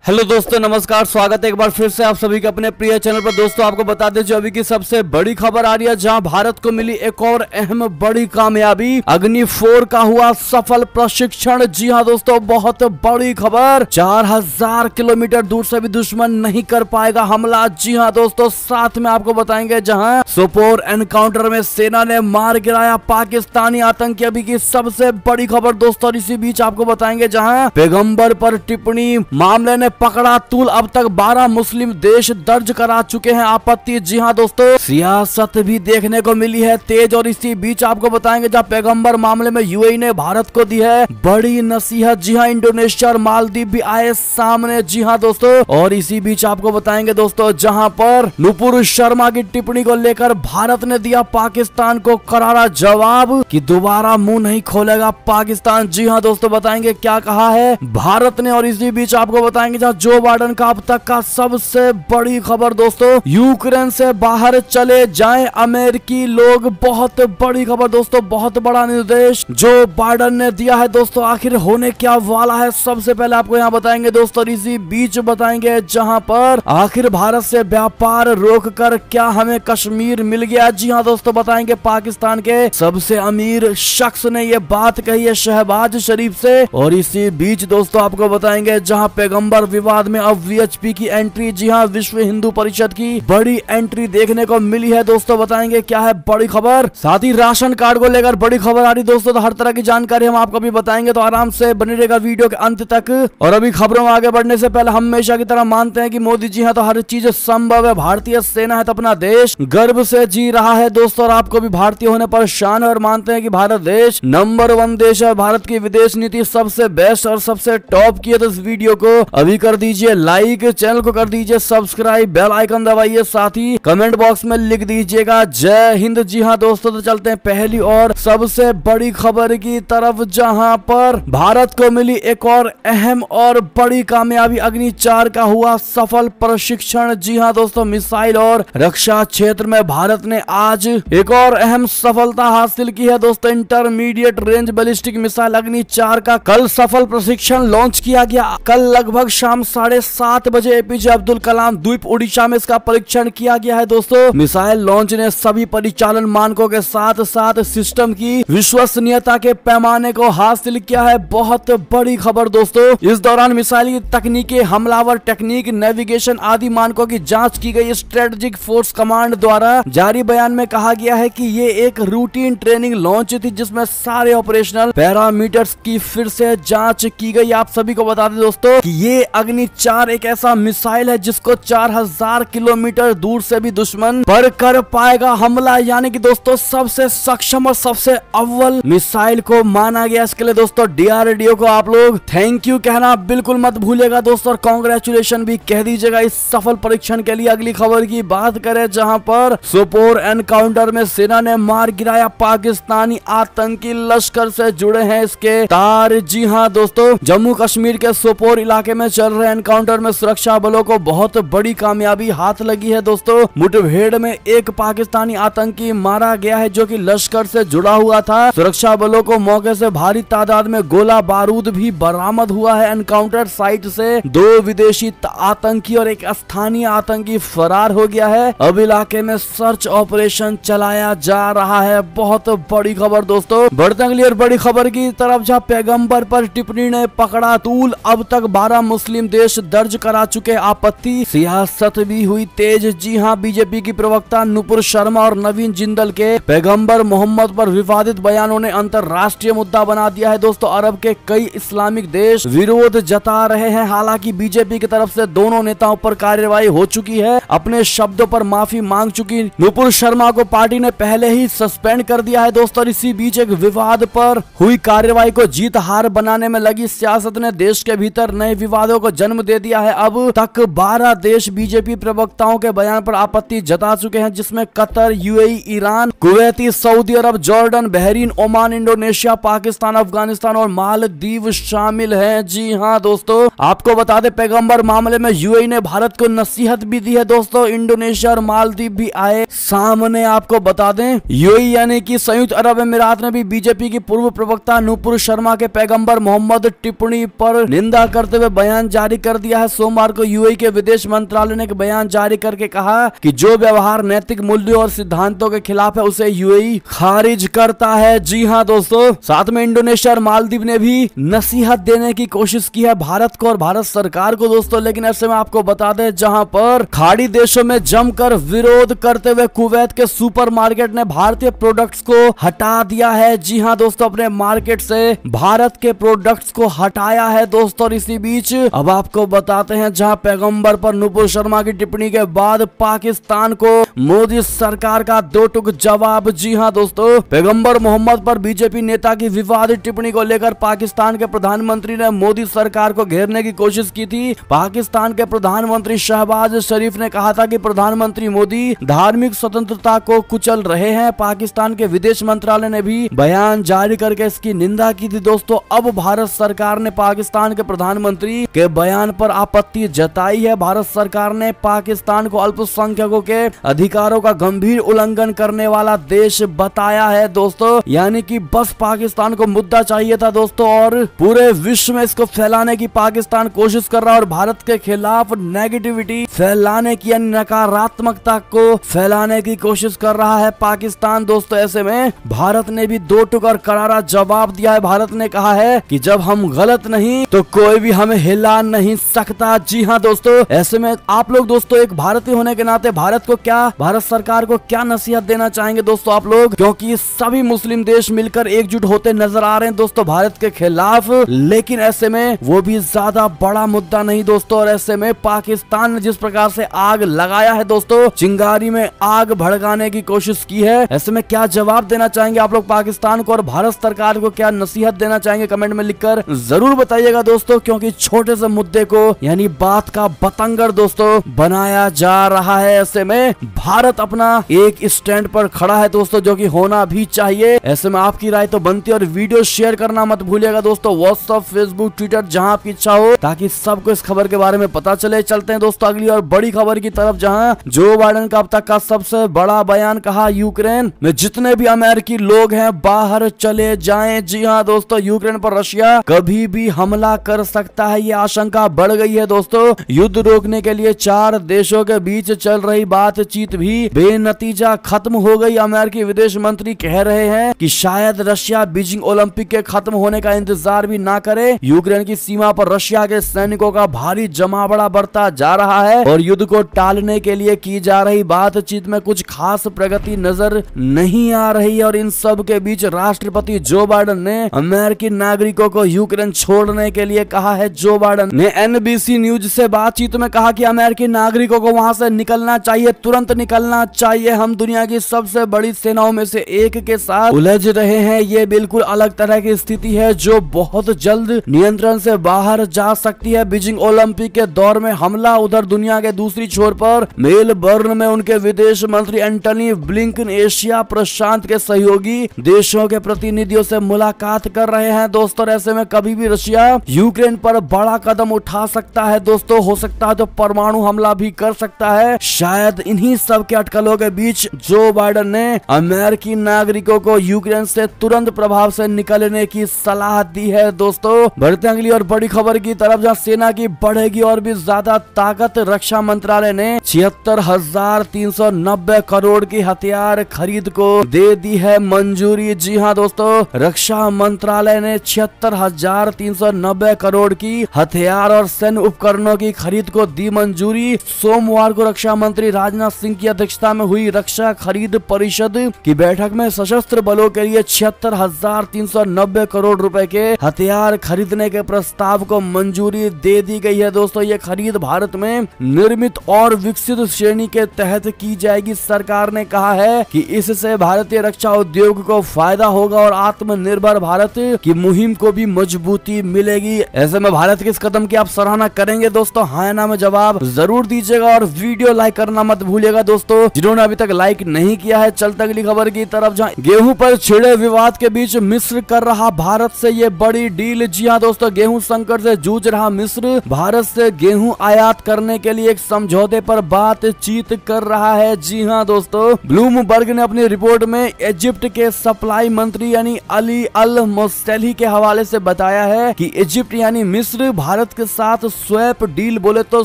Hello दोस्तों, नमस्कार। स्वागत है एक बार फिर से आप सभी के अपने प्रिय चैनल पर। दोस्तों आपको बता दें जो अभी की सबसे बड़ी खबर आ रही है, जहां भारत को मिली एक और अहम बड़ी कामयाबी। अग्नि 4 का हुआ सफल प्रशिक्षण। जी हां दोस्तों, बहुत बड़ी खबर। 4000 किलोमीटर दूर से भी दुश्मन नहीं कर पाएगा हमला। जी हां दोस्तों, साथ में आपको बताएंगे जहां सोपोर एनकाउंटर में सेना ने मार गिराया पाकिस्तानी आतंकी। अभी की सबसे बड़ी खबर दोस्तों। इसी बीच आपको बताएंगे जहां पैगंबर पर टिप्पणी मामले ने पकड़ा तूल। अब तक 12 मुस्लिम देश दर्ज करा चुके हैं आपत्ति। जी हां दोस्तों, सियासत भी देखने को मिली है तेज। और इसी बीच आपको बताएंगे जहां पैगंबर मामले में यूएई ने भारत को दी है बड़ी नसीहत। जी हां, इंडोनेशिया और मालदीव भी आए सामने। जी हां दोस्तों, और इसी बीच आपको बताएंगे दोस्तों जहां पर नुपुर शर्मा की टिप्पणी को लेकर भारत ने दिया पाकिस्तान को करारा जवाब कि दोबारा मुंह नहीं खोलेगा पाकिस्तान। जी हां दोस्तों, बताएंगे क्या कहा है भारत ने। और इसी बीच आपको बताएंगे जो बाइडेन का अब तक का सबसे बड़ी खबर दोस्तों, यूक्रेन से बाहर चले जाएं अमेरिकी लोग। बहुत बड़ी खबर दोस्तों, बहुत बड़ा निर्देश जो बाइडेन ने दिया है दोस्तों। आखिर होने क्या वाला है, सबसे पहले आपको यहाँ बताएंगे दोस्तों। इसी बीच बताएंगे जहां पर आखिर भारत से व्यापार रोककर क्या हमें कश्मीर मिल गया। जी हाँ दोस्तों, बताएंगे पाकिस्तान के सबसे अमीर शख्स ने ये बात कही है शहबाज शरीफ से। और इसी बीच दोस्तों आपको बताएंगे जहां पैगंबर विवाद में अब वीएचपी की एंट्री। जी हां, विश्व हिंदू परिषद की बड़ी एंट्री देखने को मिली है दोस्तों। बताएंगे क्या है बड़ी खबर। साथ ही राशन कार्ड को लेकर बड़ी खबर आ रही दोस्तों। तो हर तरह की जानकारी हम आपको भी बताएंगे, तो आराम से बने रहेगा वीडियो के अंत तक। और अभी खबरों में आगे बढ़ने से पहले हमेशा की तरह मानते हैं कि मोदी जी हैं तो हर चीज संभव है। भारतीय सेना है तो अपना देश गर्व से जी रहा है दोस्तों। और आपको भी भारतीय होने पर शान है और मानते हैं कि भारत देश नंबर 1 देश है। भारत की विदेश नीति सबसे बेस्ट और सबसे टॉप की है। तो इस वीडियो को अभी कर दीजिए लाइक, चैनल को कर दीजिए सब्सक्राइब, बेल आइकन दबाइए, साथ ही कमेंट बॉक्स में लिख दीजिएगा जय हिंद। जी हां दोस्तों, तो चलते हैं पहली और सबसे बड़ी खबर की तरफ, जहां पर भारत को मिली एक और अहम और बड़ी कामयाबी। अग्नि 4 का हुआ सफल प्रशिक्षण। जी हां दोस्तों, मिसाइल और रक्षा क्षेत्र में भारत ने आज एक और अहम सफलता हासिल की है दोस्तों। इंटरमीडिएट रेंज बैलिस्टिक मिसाइल अग्नि 4 का कल सफल प्रशिक्षण लॉन्च किया गया। कल लगभग शाम 7:30 बजे एपीजे अब्दुल कलाम द्वीप उड़ीसा में इसका परीक्षण किया गया है दोस्तों। मिसाइल लॉन्च ने सभी परिचालन मानकों के साथ साथ सिस्टम की विश्वसनीयता के पैमाने को हासिल किया है। बहुत बड़ी खबर दोस्तों। इस दौरान मिसाइल की तकनीकी, हमलावर टेक्निक, नेविगेशन आदि मानकों की जांच की गई। स्ट्रेटेजिक फोर्स कमांड द्वारा जारी बयान में कहा गया है कि ये एक रूटीन ट्रेनिंग लॉन्च थी जिसमें सारे ऑपरेशनल पैरामीटर्स की फिर से जांच की गई। आप सभी को बता दें दोस्तों कि ये अग्नि 4 एक ऐसा मिसाइल है जिसको 4000 किलोमीटर दूर से भी दुश्मन पर कर पाएगा हमला। यानी कि दोस्तों सबसे सक्षम और सबसे अव्वल मिसाइल को माना गया। इसके लिए दोस्तों डीआरडीओ को आप लोग थैंक यू कहना बिल्कुल मत भूलिएगा दोस्तों। और कांग्रेचुलेशन भी कह दीजिएगा इस सफल परीक्षण के लिए। अगली खबर की बात करें जहां पर सोपोर एनकाउंटर में सेना ने मार गिराया पाकिस्तानी आतंकी। लश्कर से जुड़े हैं इसके तार। जी हाँ दोस्तों, जम्मू कश्मीर के सोपोर इलाके में चल रहे एनकाउंटर में सुरक्षा बलों को बहुत बड़ी कामयाबी हाथ लगी है दोस्तों। मुठभेड़ में एक पाकिस्तानी आतंकी मारा गया है जो कि लश्कर से जुड़ा हुआ था। सुरक्षा बलों को मौके से भारी तादाद में गोला बारूद भी बरामद हुआ है। एनकाउंटर साइट से 2 विदेशी आतंकी और एक स्थानीय आतंकी फरार हो गया है। अब इलाके में सर्च ऑपरेशन चलाया जा रहा है। बहुत बड़ी खबर दोस्तों। बढ़ते अगली और बड़ी खबर की तरफ, जहाँ पैगंबर पर टिप्पणी ने पकड़ा तूल। अब तक 12 मुस्लिम देश दर्ज करा चुके आपत्ति। सियासत भी हुई तेज। जी हां, बीजेपी की प्रवक्ता नुपुर शर्मा और नवीन जिंदल के पैगंबर मोहम्मद पर विवादित बयानों ने अंतरराष्ट्रीय मुद्दा बना दिया है दोस्तों। अरब के कई इस्लामिक देश विरोध जता रहे हैं। हालांकि बीजेपी की तरफ से दोनों नेताओं पर कार्रवाई हो चुकी है। अपने शब्दों पर माफी मांग चुकी नुपुर शर्मा को पार्टी ने पहले ही सस्पेंड कर दिया है दोस्तों। इसी बीच एक विवाद पर हुई कार्रवाई को जीत हार बनाने में लगी सियासत ने देश के भीतर नए विवादों को जन्म दे दिया है। अब तक 12 देश बीजेपी प्रवक्ताओं के बयान पर आपत्ति जता चुके हैं, जिसमें Qatar, UAE, Iran, Kuwaiti, Saudi Arab, Jordan, Bahrain, Oman, Indonesia, Pakistan, Afghanistan और मालदीव शामिल हैं। जी हां दोस्तों, आपको बता दें पैगंबर मामले में यूएई ने भारत को नसीहत भी दी है दोस्तों। इंडोनेशिया और मालदीव भी आए सामने। आपको बता दें यूएई यानी कि संयुक्त अरब अमीरात ने भी बीजेपी की पूर्व प्रवक्ता नुपुर शर्मा के पैगंबर मोहम्मद टिप्पणी पर निंदा करते हुए बयान जारी कर दिया है। सोमवार को यूएई के विदेश मंत्रालय ने एक बयान जारी करके कहा कि जो व्यवहार नैतिक मूल्यों और सिद्धांतों के खिलाफ है उसे यूएई खारिज करता है। जी हां दोस्तों, साथ में इंडोनेशिया और मालदीव ने भी नसीहत देने की कोशिश की है भारत को और भारत सरकार को दोस्तों। लेकिन ऐसे में आपको बता दें, जहां पर खाड़ी देशों में जमकर विरोध करते हुए कुवैत के सुपरमार्केट ने भारतीय प्रोडक्ट्स को हटा दिया है। जी हां दोस्तों, अपने मार्केट से भारत के प्रोडक्ट्स को हटाया है दोस्तों। और इसी बीच अब आपको बताते हैं, जहां पैगंबर पर नुपुर शर्मा की टिप्पणी के बाद पाकिस्तान को मोदी सरकार का दो टूक जवाब। जी हां दोस्तों, पैगंबर मोहम्मद पर बीजेपी नेता की विवादित टिप्पणी को लेकर पाकिस्तान के प्रधानमंत्री ने मोदी सरकार को घेरने की कोशिश की थी। पाकिस्तान के प्रधानमंत्री शहबाज शरीफ ने कहा था कि प्रधानमंत्री मोदी धार्मिक स्वतंत्रता को कुचल रहे हैं। पाकिस्तान के विदेश मंत्रालय ने भी बयान जारी करके इसकी निंदा की थी दोस्तों। अब भारत सरकार ने पाकिस्तान के प्रधानमंत्री के बयान पर आपत्ति जताई है। भारत सरकार ने पाकिस्तान को अल्पसंख्यकों के अधिकारों का गंभीर उल्लंघन करने वाला देश बताया है दोस्तों। यानी कि बस पाकिस्तान को मुद्दा चाहिए था दोस्तों, और पूरे विश्व में इसको फैलाने की पाकिस्तान कोशिश कर रहा है और भारत के खिलाफ नेगेटिविटी फैलाने की, नकारात्मकता को फैलाने की कोशिश कर रहा है पाकिस्तान दोस्तों। ऐसे में भारत ने भी दो टूक और करारा जवाब दिया है। भारत ने कहा है कि जब हम गलत नहीं तो कोई भी हमें हिला नहीं सकता। जी हाँ दोस्तों, ऐसे में आप लोग दोस्तों एक भारतीय होने के नाते भारत सरकार को क्या नसीहत देना चाहेंगे दोस्तों आप लोग, क्योंकि सभी मुस्लिम देश मिलकर एकजुट होते नजर आ रहे हैं दोस्तों भारत के खिलाफ। लेकिन ऐसे में वो भी ज्यादा बड़ा मुद्दा नहीं दोस्तों। और ऐसे में पाकिस्तान ने जिस प्रकार से आग लगाया है दोस्तों, चिंगारी में आग भड़काने की कोशिश की है। ऐसे में क्या जवाब देना चाहेंगे आप लोग पाकिस्तान को, और भारत सरकार को क्या नसीहत देना चाहेंगे कमेंट में लिखकर जरूर बताइएगा दोस्तों। क्योंकि छोटे से मुद्दे को यानी बात का बतंगर दोस्तों बनाया जा रहा है। ऐसे में भारत अपना एक स्टैंड पर खड़ा है दोस्तों, जो कि होना भी चाहिए। ऐसे में आपकी राय तो बनती है और वीडियो शेयर करना मत भूलिएगा दोस्तों, व्हाट्सएप, फेसबुक, ट्विटर, जहां आपकी इच्छा हो, ताकि सबको इस खबर के बारे में पता चले। चलते हैं दोस्तों अगली और बड़ी खबर की तरफ, जहां जो बाइडेन का अब तक का सबसे बड़ा बयान, कहा यूक्रेन में जितने भी अमेरिकी लोग हैं बाहर चले जाएं। जी हाँ दोस्तों, यूक्रेन पर रशिया कभी भी हमला कर सकता है, ये आशंका बढ़ गई है दोस्तों। युद्ध रोकने के लिए 4 देशों के बीच चल रही बातचीत भी बेनतीजा खत्म हो गई। अमेरिकी विदेश मंत्री कह रहे हैं कि शायद रशिया बीजिंग ओलंपिक के खत्म होने का इंतजार भी ना करे। यूक्रेन की सीमा पर रशिया के सैनिकों का भारी जमावड़ा बढ़ता जा रहा है और युद्ध को टालने के लिए की जा रही बातचीत में कुछ खास प्रगति नजर नहीं आ रही है। और इन सब के बीच राष्ट्रपति जो बाइडेन ने अमेरिकी नागरिकों को यूक्रेन छोड़ने के लिए कहा है। जो बाइडेन ने एनबीसी न्यूज से बातचीत में कहा कि अमेरिकी नागरिकों को वहां से निकलना चाहिए, तुरंत निकलना चाहिए। हम दुनिया की सबसे बड़ी सेनाओं में से एक के साथ उलझ रहे हैं। ये बिल्कुल अलग तरह की स्थिति है जो बहुत जल्द नियंत्रण से बाहर जा सकती है। बीजिंग ओलंपिक के दौर में हमला, उधर दुनिया के दूसरी छोर पर मेलबर्न में उनके विदेश मंत्री एंटनी ब्लिंकन एशिया प्रशांत के सहयोगी देशों के प्रतिनिधियों से मुलाकात कर रहे हैं दोस्तों। ऐसे में कभी भी रशिया यूक्रेन पर बड़ा कदम उठा सकता है दोस्तों, हो सकता है तो परमाणु हमला भी कर सकता है। शायद इन्हीं सब के अटकलों के बीच जो बाइडेन ने अमेरिकी नागरिकों को यूक्रेन से तुरंत प्रभाव से निकलने की सलाह दी है दोस्तों। बढ़ते अगली और बड़ी खबर की तरफ, जहां सेना की बढ़ेगी और भी ज्यादा ताकत। रक्षा मंत्रालय ने 76,390 करोड़ की हथियार खरीद को दे दी है मंजूरी। जी हां दोस्तों, रक्षा मंत्रालय ने 76,390 करोड़ की हथियार और सैन्य उपकरणों की खरीद को दी मंजूरी। सोमवार को रक्षा मंत्री राजनाथ सिंह की अध्यक्षता में हुई रक्षा खरीद परिषद की बैठक में सशस्त्र बलों के लिए 76,390 करोड़ रुपए के हथियार खरीदने के प्रस्ताव को मंजूरी दे दी गई है दोस्तों। ये खरीद भारत में निर्मित और विकसित श्रेणी के तहत की जाएगी। सरकार ने कहा है कि इससे भारतीय रक्षा उद्योग को फायदा होगा और आत्मनिर्भर भारत की मुहिम को भी मजबूती मिलेगी। ऐसे में भारत के इस कदम की आप सराहना करेंगे दोस्तों? हाँ या ना में जवाब जरूर दीजिएगा और वीडियो लाइक करना मत भूलिएगा दोस्तों, जिन्होंने अभी तक लाइक नहीं किया है। चलते अगली खबर की तरफ, जहाँ गेहूं पर छिड़े विवाद के बीच मिस्र कर रहा भारत से ये बड़ी डील। जी हाँ दोस्तों, गेहूं संकट से जूझ रहा मिस्र भारत से गेहूं आयात करने के लिए एक समझौते पर बातचीत कर रहा है। जी हाँ दोस्तों, ब्लूमबर्ग ने अपनी रिपोर्ट में इजिप्ट के सप्लाई मंत्री यानी अली अल मोस्टेली के हवाले से बताया है कि इजिप्ट यानी मिस्र भारत भारत के साथ स्वैप डील बोले तो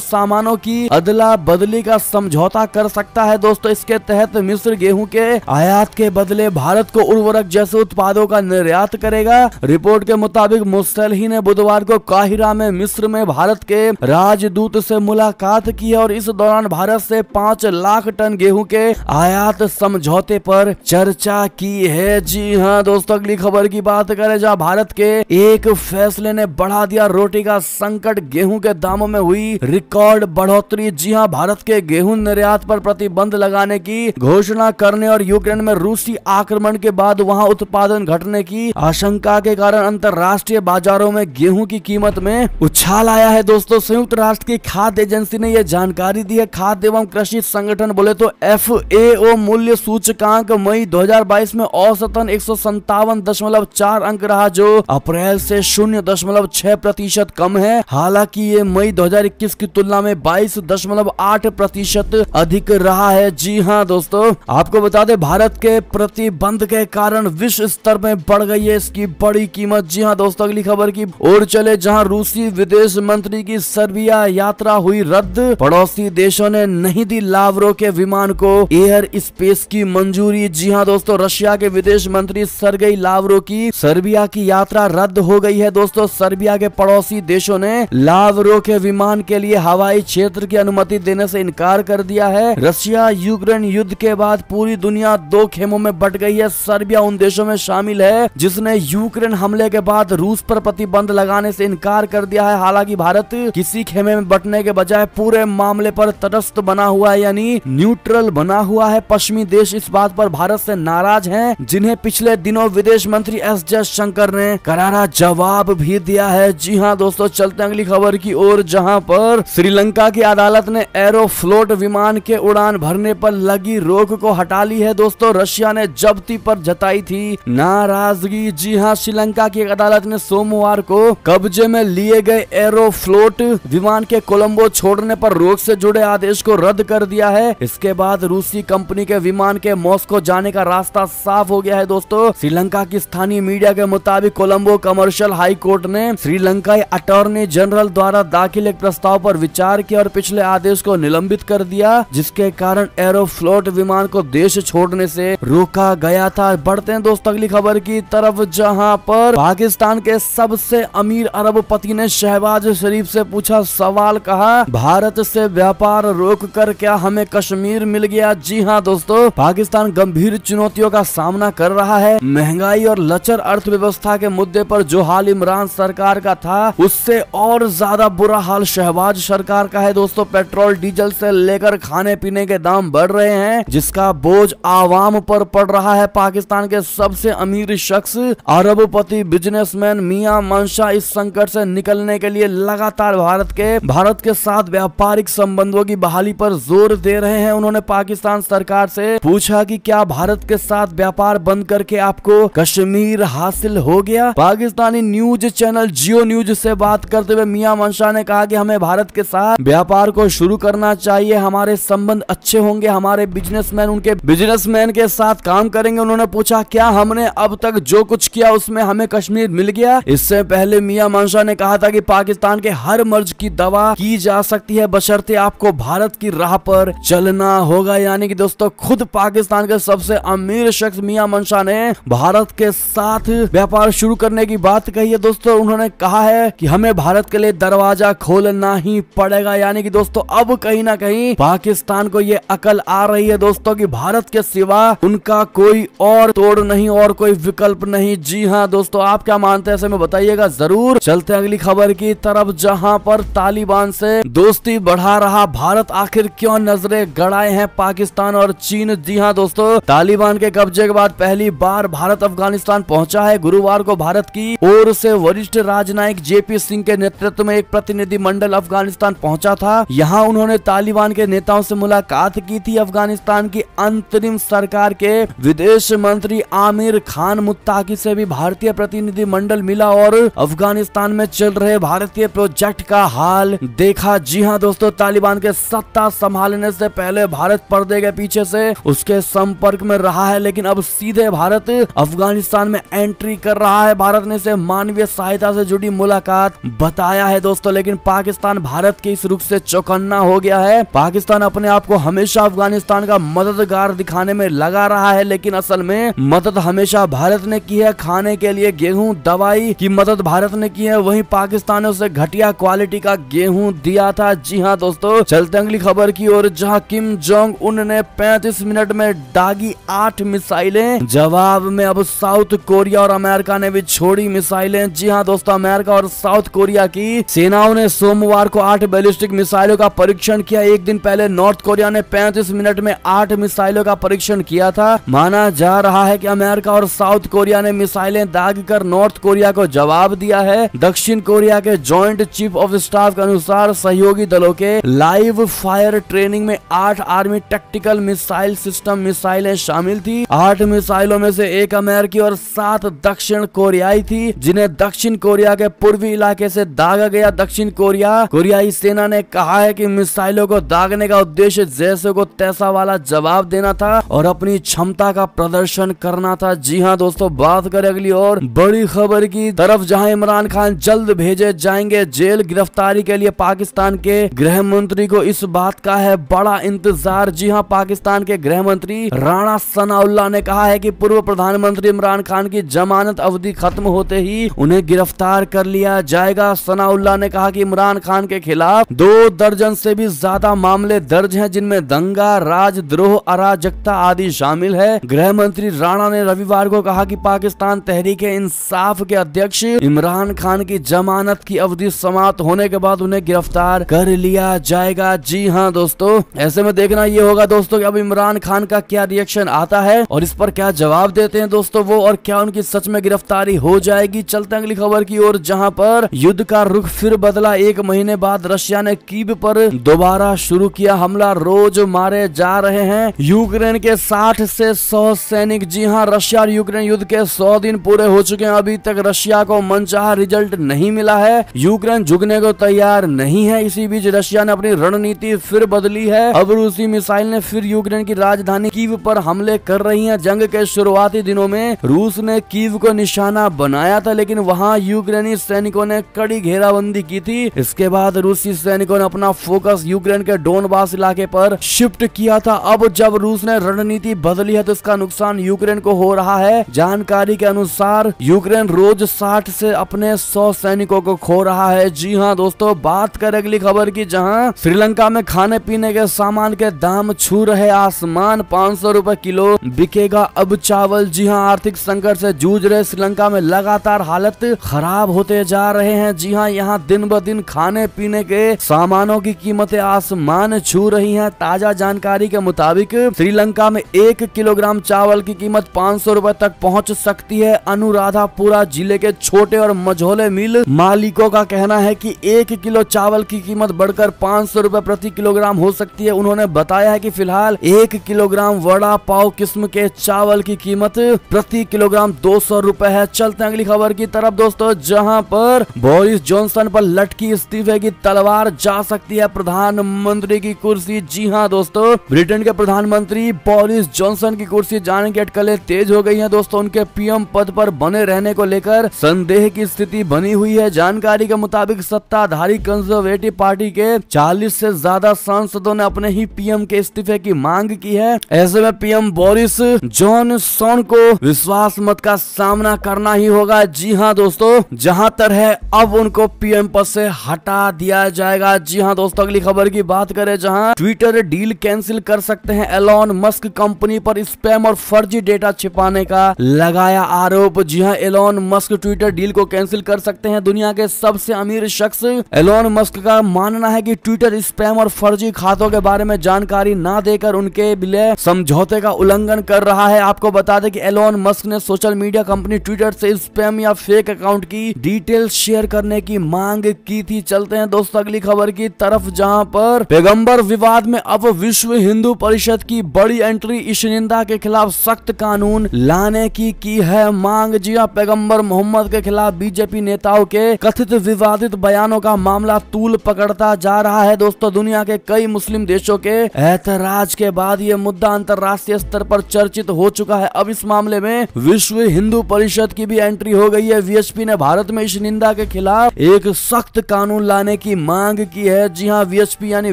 सामानों की अदला बदली का समझौता कर सकता है दोस्तों। इसके तहत मिस्र गेहूं के आयात के बदले भारत को उर्वरक जैसे उत्पादों का निर्यात करेगा। रिपोर्ट के मुताबिक मुस्तैलही ने बुधवार को काहिरा में मिस्र में भारत के राजदूत से मुलाकात की है और इस दौरान भारत से 5 लाख टन गेहूं के आयात समझौते पर चर्चा की है। जी हाँ दोस्तों, अगली खबर की बात करें जहां भारत के एक फैसले ने बढ़ा दिया रोटी का संकट, गेहूं के दामों में हुई रिकॉर्ड बढ़ोतरी। जी हाँ, भारत के गेहूं निर्यात पर प्रतिबंध लगाने की घोषणा करने और यूक्रेन में रूसी आक्रमण के बाद वहां उत्पादन घटने की आशंका के कारण अंतरराष्ट्रीय बाजारों में गेहूं की कीमत में उछाल आया है दोस्तों। संयुक्त राष्ट्र की खाद्य एजेंसी ने यह जानकारी दी है। खाद्य एवं कृषि संगठन बोले तो FAO मूल्य सूचकांक मई 2022 में औसतन 157.4 अंक रहा, जो अप्रैल से 0.6% कम है। हालांकि ये मई 2021 की तुलना में 22.8% अधिक रहा है। जी हाँ दोस्तों, आपको बता दें भारत के प्रतिबंध के कारण विश्व स्तर में बढ़ गई है इसकी बड़ी कीमत। जी हाँ दोस्तों, अगली खबर की ओर चले जहां रूसी विदेश मंत्री की सर्बिया यात्रा हुई रद्द। पड़ोसी देशों ने नहीं दी लावरो के विमान को एयर स्पेस की मंजूरी। जी हाँ दोस्तों, रशिया के विदेश मंत्री सर्गेई लावरो की सर्बिया की यात्रा रद्द हो गई है दोस्तों। सर्बिया के पड़ोसी देशों ने लावरो के विमान के लिए हवाई क्षेत्र की अनुमति देने से इनकार कर दिया है। रशिया यूक्रेन युद्ध के बाद पूरी दुनिया 2 खेमों में बट गई है। सर्बिया उन देशों में शामिल है जिसने यूक्रेन हमले के बाद रूस पर प्रतिबंध लगाने से इनकार कर दिया है। हालांकि भारत किसी खेमे में बटने के बजाय पूरे मामले पर तटस्थ बना हुआ है, यानी न्यूट्रल बना हुआ है। पश्चिमी देश इस बात पर भारत से नाराज हैं, जिन्हें पिछले दिनों विदेश मंत्री एस जयशंकर ने करारा जवाब भी दिया है। जी हाँ दोस्तों, चलते हैं अगली खबर की ओर जहां पर श्रीलंका की अदालत ने एरोफ्लोट विमान के उड़ान भरने पर लगी रोक को हटा ली है दोस्तों। रशिया ने जब्ती पर जताई थी नाराजगी। जी हाँ, श्रीलंका की एक अदालत ने सोमवार को कब्जे में लिए गए एरोफ्लोट विमान के कोलंबो छोड़ने पर रोक से जुड़े आदेश को रद्द कर दिया है। इसके बाद रूसी कंपनी के विमान के मॉस्को जाने का रास्ता साफ हो गया है दोस्तों। श्रीलंका की स्थानीय मीडिया के मुताबिक कोलंबो कमर्शियल हाई कोर्ट ने श्रीलंकाई अटॉर्नी जनरल द्वारा दाखिल एक प्रस्ताव पर विचार किया और पिछले आदेश को निलंबित कर दिया, जिसके कारण एरोफ्लोट विमान को देश छोड़ने से रोका गया था। बढ़ते हैं दोस्तों अगली खबर की तरफ जहां पर पाकिस्तान के सबसे अमीर अरबपति ने शहबाज शरीफ से पूछा सवाल, कहा भारत से व्यापार रोककर क्या हमें कश्मीर मिल गया। जी हाँ दोस्तों, पाकिस्तान गंभीर चुनौतियों का सामना कर रहा है। महंगाई और लचर अर्थव्यवस्था के मुद्दे पर जो हाल इमरान सरकार का था उससे और ज्यादा बुरा हाल शहबाज सरकार का है दोस्तों। पेट्रोल डीजल से लेकर खाने पीने के दाम बढ़ रहे हैं, जिसका बोझ आवाम पर पड़ रहा है। पाकिस्तान के सबसे अमीर शख्स अरबपति बिजनेसमैन मियां मंशा इस संकट से निकलने के लिए लगातार भारत के साथ व्यापारिक संबंधों की बहाली पर जोर दे रहे हैं। उन्होंने पाकिस्तान सरकार से पूछा कि क्या भारत के साथ व्यापार बंद करके आपको कश्मीर हासिल हो गया। पाकिस्तानी न्यूज चैनल जियो न्यूज से बात करते हुए मियां मंशा ने कहा कि हमें भारत के साथ व्यापार को शुरू करना चाहिए, हमारे संबंध अच्छे होंगे, हमारे बिजनेसमैन उनके बिजनेसमैन के साथ काम करेंगे। उन्होंने पूछा क्या हमने अब तक जो कुछ किया उसमें हमें कश्मीर मिल गया। इससे पहले मियां मंशा ने कहा था कि पाकिस्तान के हर मर्ज की दवा की जा सकती है, बशर्ते आपको भारत की राह पर चलना होगा। यानी कि दोस्तों खुद पाकिस्तान के सबसे अमीर शख्स मियां मंशा ने भारत के साथ व्यापार शुरू करने की बात कही है दोस्तों। उन्होंने कहा है कि हमें भारत के लिए दरवाजा खोलना ही पड़ेगा। यानी कि दोस्तों अब कहीं ना कहीं पाकिस्तान को ये अकल आ रही है दोस्तों कि भारत के सिवा उनका कोई और तोड़ नहीं और कोई विकल्प नहीं। जी हाँ दोस्तों, आप क्या मानते हैं ऐसे में बताइएगा जरूर। चलते हैं अगली खबर की तरफ जहां पर तालिबान से दोस्ती बढ़ा रहा भारत, आखिर क्यों नजरें गड़ाए हैं पाकिस्तान और चीन। जी हाँ दोस्तों, तालिबान के कब्जे के बाद पहली बार भारत अफगानिस्तान पहुंचा है। गुरुवार को भारत की ओर से वरिष्ठ राजनयिक JP सिंह के नेतृत्व में एक प्रतिनिधि मंडल अफगानिस्तान पहुंचा था। यहाँ उन्होंने तालिबान के नेताओं से मुलाकात की थी। अफगानिस्तान की अंतरिम सरकार के विदेश मंत्री आमिर खान मुत्ताकी से भी भारतीय प्रतिनिधि मंडल मिला और अफगानिस्तान में चल रहे भारतीय प्रोजेक्ट का हाल देखा। जी हाँ दोस्तों, तालिबान के सत्ता संभालने से पहले भारत पर्दे के पीछे से उसके संपर्क में रहा है, लेकिन अब सीधे भारत अफगानिस्तान में एंट्री कर रहा है। भारत ने इसे मानवीय सहायता से जुड़ी मुलाकात बताया है दोस्तों। लेकिन पाकिस्तान भारत के इस रुख से चौकन्ना हो गया है। पाकिस्तान अपने आप को हमेशा अफगानिस्तान का मददगार दिखाने में लगा रहा है, लेकिन असल में मदद हमेशा भारत ने की है। खाने के लिए गेहूं, दवाई की मदद भारत ने की है, वहीं पाकिस्तान ने उसे घटिया क्वालिटी का गेहूं दिया था। जी हाँ दोस्तों, चलते अगली खबर की ओर, जहां किम जोंग उन ने 35 मिनट में दागी 8 मिसाइलें। जवाब में अब साउथ कोरिया और अमेरिका ने भी छोड़ी मिसाइलें। जी हाँ दोस्तों, अमेरिका और साउथ कोरिया की सेनाओं ने सोमवार को 8 बैलिस्टिक मिसाइलों का परीक्षण किया। एक दिन पहले नॉर्थ कोरिया ने 35 मिनट में 8 मिसाइलों का परीक्षण किया था। माना जा रहा है कि अमेरिका और साउथ कोरिया ने मिसाइलें दाग कर नॉर्थ कोरिया को जवाब दिया है। दक्षिण कोरिया के जॉइंट चीफ ऑफ स्टाफ के अनुसार सहयोगी दलों के लाइव फायर ट्रेनिंग में 8 आर्मी टैक्टिकल मिसाइल सिस्टम मिसाइलें शामिल थी। 8 मिसाइलों में से 1 अमेरिकी और 7 दक्षिण कोरियाई थी, जिन्हें दक्षिण कोरिया के पूर्वी इलाके से दागा गया। दक्षिण कोरियाई सेना ने कहा है कि मिसाइलों को दागने का उद्देश्य जैसे को तैसा वाला जवाब देना था और अपनी क्षमता का प्रदर्शन करना था। जी हाँ दोस्तों, बात करें अगली और बड़ी खबर की तरफ, जहां इमरान खान जल्द भेजे जाएंगे जेल। गिरफ्तारी के लिए पाकिस्तान के गृह मंत्री को इस बात का है बड़ा इंतजार। जी हाँ, पाकिस्तान के गृह मंत्री राणा सनाउल्लाह ने कहा है कि पूर्व प्रधानमंत्री इमरान खान की जमानत अवधि खत्म होते ही उन्हें गिरफ्तार कर लिया जाएगा। सनाउल्लाह ने कहा कि इमरान खान के खिलाफ 2 दर्जन से भी ज्यादा मामले दर्ज हैं, जिनमें दंगा, राजद्रोह, अराजकता आदि शामिल है। गृह मंत्री राणा ने रविवार को कहा कि पाकिस्तान तहरीक इंसाफ के अध्यक्ष इमरान खान की जमानत की अवधि समाप्त होने के बाद उन्हें गिरफ्तार कर लिया जाएगा। जी हाँ दोस्तों, ऐसे में देखना ये होगा दोस्तों कि अब इमरान खान का क्या रिएक्शन आता है और इस पर क्या जवाब देते हैं दोस्तों वो, और क्या उनकी सच में गिरफ्तारी हो जाएगी। चलते अगली खबर की ओर, जहां पर युद्ध का रुख फिर बदला। 1 महीने बाद रशिया ने कीव पर दोबारा शुरू किया हमला। रोज मारे जा रहे हैं यूक्रेन के 60 से 100 सैनिक। जी हाँ, रशिया और यूक्रेन युद्ध के 100 दिन पूरे हो चुके हैं। अभी तक रशिया को मनचाहा रिजल्ट नहीं मिला है। यूक्रेन झुकने को तैयार नहीं है। इसी बीच रशिया ने अपनी रणनीति फिर बदली है। अब रूसी मिसाइल ने फिर यूक्रेन की राजधानी कीव पर हमले कर रही हैं। जंग के शुरुआती दिनों में रूस ने कीव को निशाना बनाया था, लेकिन वहां यूक्रेनी सैनिकों ने कड़ी घेराबंदी की थी। इसके बाद रूसी सैनिकों ने अपना फोकस यूक्रेन के डोनबास इलाके पर शिफ्ट किया था। अब जब रूस ने रणनीति बदली है तो इसका नुकसान यूक्रेन को हो रहा है। जानकारी के अनुसार यूक्रेन रोज 60 से अपने 100 सैनिकों को खो रहा है। जी हाँ दोस्तों, बात करें अगली खबर की, जहां श्रीलंका में खाने पीने के सामान के दाम छू रहे आसमान। 500 रुपए किलो बिकेगा अब चावल। जी हाँ, आर्थिक संकट से जूझ रहे श्रीलंका में लगातार हालत खराब होते जा रहे हैं। जी हाँ, यहाँ दिन ब दिन खाने पीने के सामानों की कीमतें आसमान छू रही हैं। ताजा जानकारी के मुताबिक श्रीलंका में 1 किलोग्राम चावल की कीमत 500 रुपए तक पहुंच सकती है। अनुराधापुरा जिले के छोटे और मझोले मिल मालिकों का कहना है कि 1 किलो चावल की कीमत बढ़कर 500 रुपए प्रति किलोग्राम हो सकती है। उन्होंने बताया है कि फिलहाल 1 किलोग्राम वड़ा पाव किस्म के चावल की कीमत प्रति किलोग्राम 200 रुपए है। चलते हैं अगली खबर की तरफ दोस्तों, जहां पर बोरिस जॉनसन पर लटकी इस्तीफे की तलवार जा सकती है प्रधानमंत्री की कुर्सी। जी हाँ दोस्तों, ब्रिटेन के प्रधानमंत्री बोरिस जॉनसन की कुर्सी जाने की अटकलें तेज हो गई हैं दोस्तों। उनके पीएम पद पर बने रहने को लेकर संदेह की स्थिति बनी हुई है। जानकारी के मुताबिक सत्ताधारी कंजर्वेटिव पार्टी के 40 से ज्यादा सांसदों ने अपने ही पीएम के इस्तीफे की मांग की है। ऐसे में पीएम बोरिस जॉनसन को विश्वास मत का सामना करना ही होगा। जी हाँ दोस्तों, जहां तर है अब उनको पीएम पद से हटा दिया जाएगा। जी हाँ दोस्तों, अगली खबर की बात करें, जहां ट्विटर डील कैंसिल कर सकते हैं एलोन मस्क। कंपनी पर स्पैम और फर्जी डेटा छिपाने का लगाया आरोप। जी हाँ, एलोन मस्क ट्विटर डील को कैंसिल कर सकते हैं। दुनिया के सबसे अमीर शख्स एलोन मस्क का मानना है कि ट्विटर स्पैम और फर्जी खातों के बारे में जानकारी ना देकर उनके विलय समझौते का उल्लंघन कर रहा है। आपको बता दें कि एलोन मस्क ने सोशल मीडिया कंपनी ट्विटर से स्पैम या फेक अकाउंट की डिटेल्स शेयर करने की मांग की थी। चलते हैं दोस्तों अगली खबर की तरफ, जहां पर पैगंबर विवाद में अब विश्व हिंदू परिषद की बड़ी एंट्री। ईशनिंदा के खिलाफ सख्त कानून लाने की है मांग। जी हां, पैगंबर मोहम्मद के खिलाफ बीजेपी नेताओं के कथित विवादित बयानों का मामला तूल पकड़ता जा रहा है दोस्तों। दुनिया के कई मुस्लिम देशों के ऐतराज के बाद ये मुद्दा अंतर्राष्ट्रीय स्तर पर चर्चित हो चुका है। अब इस मामले में विश्व हिंदू परिषद की भी एंट्री हो गई है। वीएचपी ने भारत में ईशनिंदा के खिलाफ खिलाफ एक सख्त कानून लाने की मांग की है। जी हाँ, वीएचपी यानी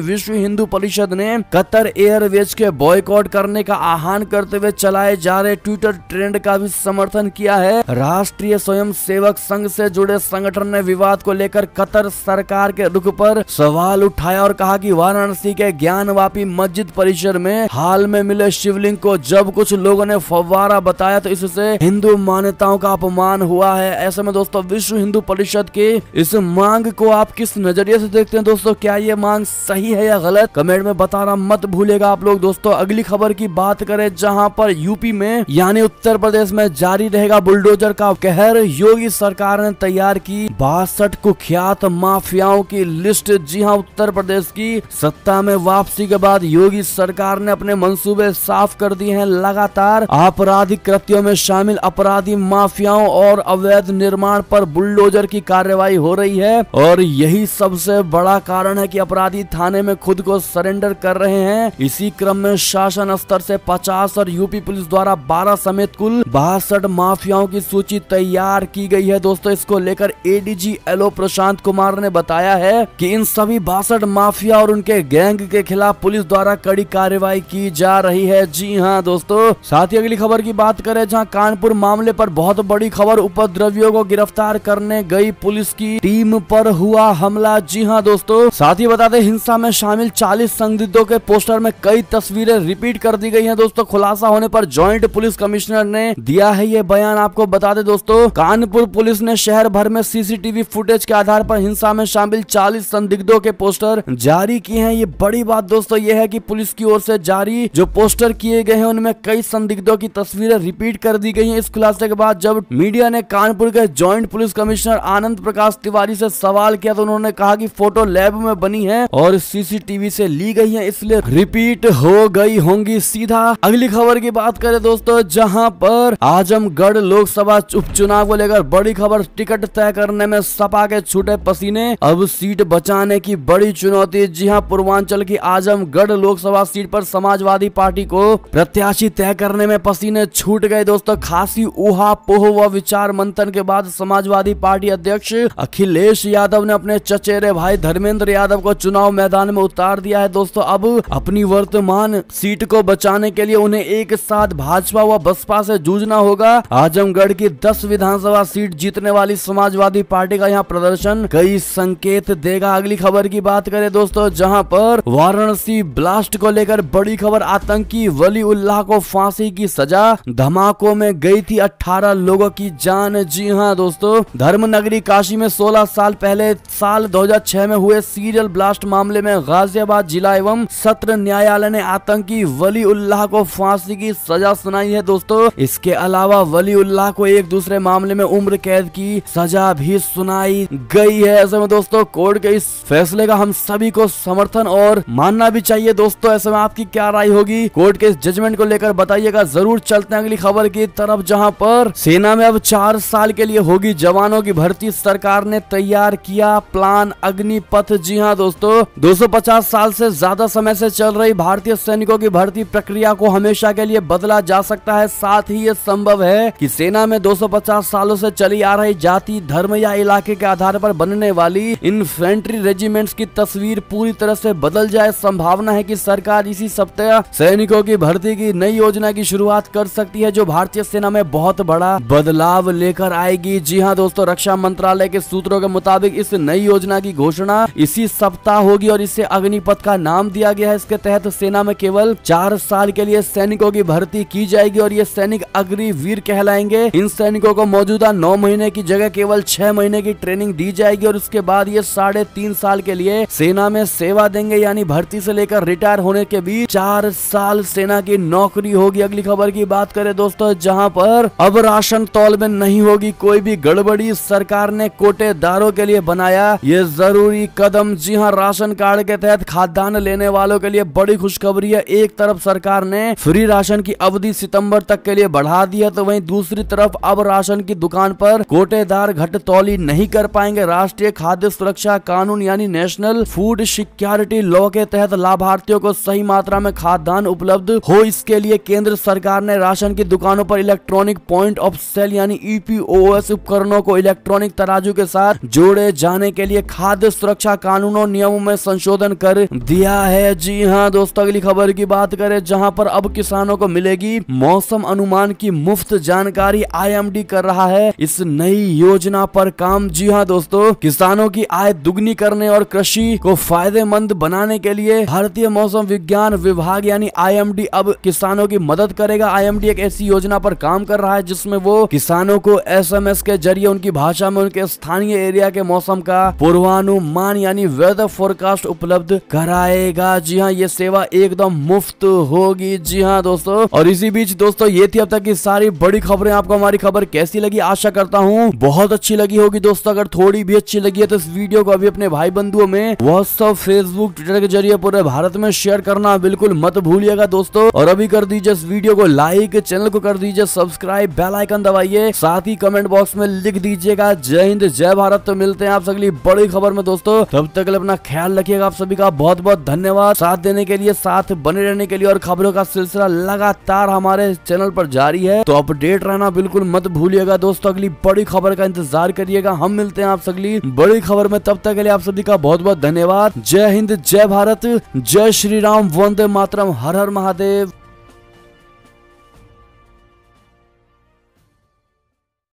विश्व हिंदू परिषद ने कतर एयरवेज के बॉयकॉट करने का आह्वान करते हुए चलाए जा रहे ट्विटर ट्रेंड का भी समर्थन किया है। राष्ट्रीय स्वयं सेवक संघ से जुड़े संगठन ने विवाद को लेकर कतर सरकार के रुख पर सवाल उठाया और कहा कि वाराणसी के ज्ञानवापी मस्जिद परिसर में हाल में मिले शिवलिंग को जब कुछ लोगों ने फव्वारा बताया तो इससे हिंदू मान्यताओं का अपमान हुआ है। ऐसे में दोस्तों विश्व हिंदू परिषद के इस मांग को आप किस नजरिए से देखते हैं दोस्तों? क्या ये मांग सही है या गलत? कमेंट में बताना मत भूलेगा आप लोग। दोस्तों अगली खबर की बात करें, जहां पर यूपी में यानी उत्तर प्रदेश में जारी रहेगा बुलडोजर का कहर। योगी सरकार ने तैयार की 62 कुख्यात माफियाओं की लिस्ट। जी हां, उत्तर प्रदेश की सत्ता में वापसी के बाद योगी सरकार ने अपने मंसूबे साफ कर दिए हैं। लगातार आपराधिक कृत्यों में शामिल अपराधी माफियाओं और अवैध निर्माण पर बुलडोजर की कार्रवाई हो रही है और यही सबसे बड़ा कारण है कि अपराधी थाने में खुद को सरेंडर कर रहे हैं। इसी क्रम में शासन स्तर से 50 और यूपी पुलिस द्वारा 12 समेत कुल 62 माफियाओं की सूची तैयार की गई है। दोस्तों इसको लेकर एडीजी एलओ प्रशांत कुमार ने बताया है कि इन सभी 62 माफिया और उनके गैंग के खिलाफ पुलिस द्वारा कड़ी कार्रवाई की जा रही है। जी हाँ दोस्तों, साथ ही अगली खबर की बात करें, जहां कानपुर मामले पर बहुत बड़ी खबर, उपद्रवियों को गिरफ्तार करने गई पुलिस की टीम पर हुआ हमला। जी हाँ दोस्तों, साथ ही बता दें हिंसा में शामिल 40 संदिग्धों के पोस्टर में कई तस्वीरें रिपीट कर दी गई हैं। दोस्तों खुलासा होने पर जॉइंट पुलिस कमिश्नर ने दिया है ये बयान। आपको बता दें दोस्तों, कानपुर पुलिस ने शहर भर में सीसीटीवी फुटेज के आधार पर हिंसा में शामिल 40 संदिग्धों के पोस्टर जारी किए हैं। ये बड़ी बात दोस्तों ये है कि पुलिस की ओर से जारी जो पोस्टर किए गए हैं उनमें कई संदिग्धों की तस्वीरें रिपीट कर दी गई हैं। इस खुलासे के बाद जब मीडिया ने कानपुर के joint police commissioner Anand Prakash Tiwari से सवाल किया तो उन्होंने कहा कि फोटो लैब में बनी है और सीसीटीवी से ली गई है, इसलिए रिपीट हो गई होंगी। सीधा अगली खबर की बात करें दोस्तों, जहां पर आजमगढ़ लोकसभा उपचुनाव को लेकर बड़ी खबर, टिकट तय करने में सपा के छूटे पसीने, अब सीट बचाने की बड़ी चुनौती। जी हां, पूर्वांचल की आजमगढ़ लोकसभा सीट पर समाजवादी पार्टी को प्रत्याशी तय करने में पसीने छूट गए। दोस्तों खासी ऊहापोह व विचार मंथन के बाद समाजवादी पार्टी अध्यक्ष अखिलेश यादव ने अपने चचेरे भाई धर्मेंद्र यादव को चुनाव मैदान में उतार दिया है। दोस्तों अब अपनी वर्तमान सीट को बचाने के लिए उन्हें एक साथ भाजपा व बसपा से जूझना होगा। आजमगढ़ की 10 विधानसभा सीट जीतने वाली समाजवादी पार्टी का यहाँ प्रदर्शन कई संकेत देगा। अगली खबर की बात करें दोस्तों, जहां पर वाराणसी ब्लास्ट को लेकर बड़ी खबर, आतंकी वली उल्लाह को फांसी की सजा, धमाकों में गई थी 18 लोगों की जान। जी हां दोस्तों, धर्मनगरी काशी में 16 साल पहले साल 2006 में हुए सीरियल ब्लास्ट मामले में गाजियाबाद जिला एवं सत्र न्यायालय ने आतंकी वली उल्लाह को फांसी की सजा सुनाई है। दोस्तों इसके अलावा वली उल्लाह को एक दूसरे मामले में उम्र कैद की सजा भी सुनाई गई है। ऐसे में दोस्तों कोर्ट के इस फैसले का हम सभी को समर्थन और मानना भी चाहिए। दोस्तों ऐसे में आपकी क्या राय होगी? कोर्ट के इस जजमेंट को लेकर बताइएगा। जरूर चलते हैं अगली खबर की तरफ, जहां पर सेना में अब 4 साल के लिए होगी जवानों की भर्ती। सरकार ने तैयार किया प्लान अग्निपथ। जी हां दोस्तों, 250 साल से ज्यादा समय से चल रही भारतीय सैनिकों की भर्ती प्रक्रिया को हमेशा के लिए बदला जा सकता है। साथ ही ये संभव है कि सेना में 250 सालों से चली आ रही जाति, धर्म या इलाके के आधार पर बनने वाली इन्फेंट्री रेजिमेंट्स की तस्वीर पूरी तरह से बदल जाए। संभावना है कि सरकार इसी सप्ताह सैनिकों की भर्ती की नई योजना की शुरुआत कर सकती है, जो भारतीय सेना में बहुत बड़ा बदलाव लेकर आएगी। जी हां दोस्तों, रक्षा मंत्रालय के सूत्रों के मुताबिक इस नई योजना की घोषणा इसी सप्ताह होगी और इसे अग्निपथ का नाम दिया गया है। इसके तहत सेना में केवल 4 साल के लिए सैनिकों की भर्ती की जाएगी और ये सैनिक अग्निवीर कहलाएंगे। इन सैनिकों को मौजूदा 9 महीने की जगह केवल 6 महीने की ट्रेनिंग दी जाएगी और उसके बाद ये 3.5 साल के लिए सेना में सेवा देंगे, यानी भर्ती से लेकर रिटायर होने के बीच 4 साल सेना की नौकरी होगी। अगली खबर की बात करें दोस्तों, जहां पर अब राशन तौल में नहीं होगी कोई भी गड़बड़ी, सरकार ने कोटेदारों के लिए बनाया ये जरूरी कदम। जी हां, राशन कार्ड के तहत खाद्यान्न लेने वालों के लिए बड़ी खुशखबरी है। एक तरफ सरकार ने फ्री राशन की अवधि सितंबर तक के लिए बढ़ा दी है, तो वहीं दूसरी तरफ अब राशन की दुकान पर कोटेदार घटतौली नहीं कर पाएंगे। राष्ट्रीय खाद्य सुरक्षा कानून यानी नेशनल फूड सिक्योरिटी लॉ के तहत लाभार्थियों को सही मात्रा में खाद्यान्न उपलब्ध हो, इसके लिए केंद्र सरकार ने राशन की दुकानों पर इलेक्ट्रॉनिक पॉइंट ऑफ सेल यानी ईपीओएस उपकरणों को इलेक्ट्रॉनिक तराजू तराजू के साथ जोड़े जाने के लिए खाद्य सुरक्षा कानूनों नियमों में संशोधन कर दिया है। जी हाँ दोस्तों, अगली खबर की बात करें जहां पर अब किसानों को मिलेगी मौसम अनुमान की मुफ्त जानकारी। IMD कर रहा है इस नई योजना पर काम। जी हाँ दोस्तों, किसानों की आय दुगनी करने और कृषि को फायदेमंद बनाने के लिए भारतीय मौसम विज्ञान विभाग यानी IMD अब किसानों की मदद करेगा। IMD एक ऐसी योजना पर काम कर रहा है जिसमें वो किसानों को SMS के जरिए उनकी भाषा में उनके स्थानीय एरिया के मौसम का पूर्वानुमान यानी वेदर फोरकास्ट उपलब्ध कराएगा। जी हाँ, ये सेवा एकदम मुफ्त होगी। जी हाँ दोस्तों, और इसी बीच दोस्तों ये थी अब तक की सारी बड़ी खबरें। आपको हमारी खबर कैसी लगी? आशा करता हूँ बहुत अच्छी लगी होगी दोस्तों। अगर थोड़ी भी अच्छी लगी है तो इस वीडियो को अभी अपने भाई बंधुओं में व्हाट्सएप, फेसबुक, ट्विटर के जरिए पूरे भारत में शेयर करना बिल्कुल मत भूलिएगा दोस्तों। और अभी कर दीजिए इस वीडियो को लाइक, चैनल को कर दीजिए सब्सक्राइब, बेल आइकन दबाइए, साथ ही कमेंट बॉक्स में लिख दीजिएगा जय हिंद जय भारत। तो मिलते हैं आप अगली बड़ी खबर में दोस्तों, तब तक अपना ख्याल रखिएगा। आप सभी का बहुत बहुत धन्यवाद साथ देने के लिए, साथ बने रहने के लिए। और खबरों का सिलसिला लगातार हमारे चैनल पर जारी है, तो अपडेट रहना बिल्कुल मत भूलिएगा दोस्तों। अगली बड़ी खबर का इंतजार करिएगा। हम मिलते हैं आप अगली बड़ी खबर में, तब तक के लिए आप सभी का बहुत बहुत धन्यवाद। जय हिंद जय भारत, जय श्री राम, वंदे मातरम, हर हर महादेव।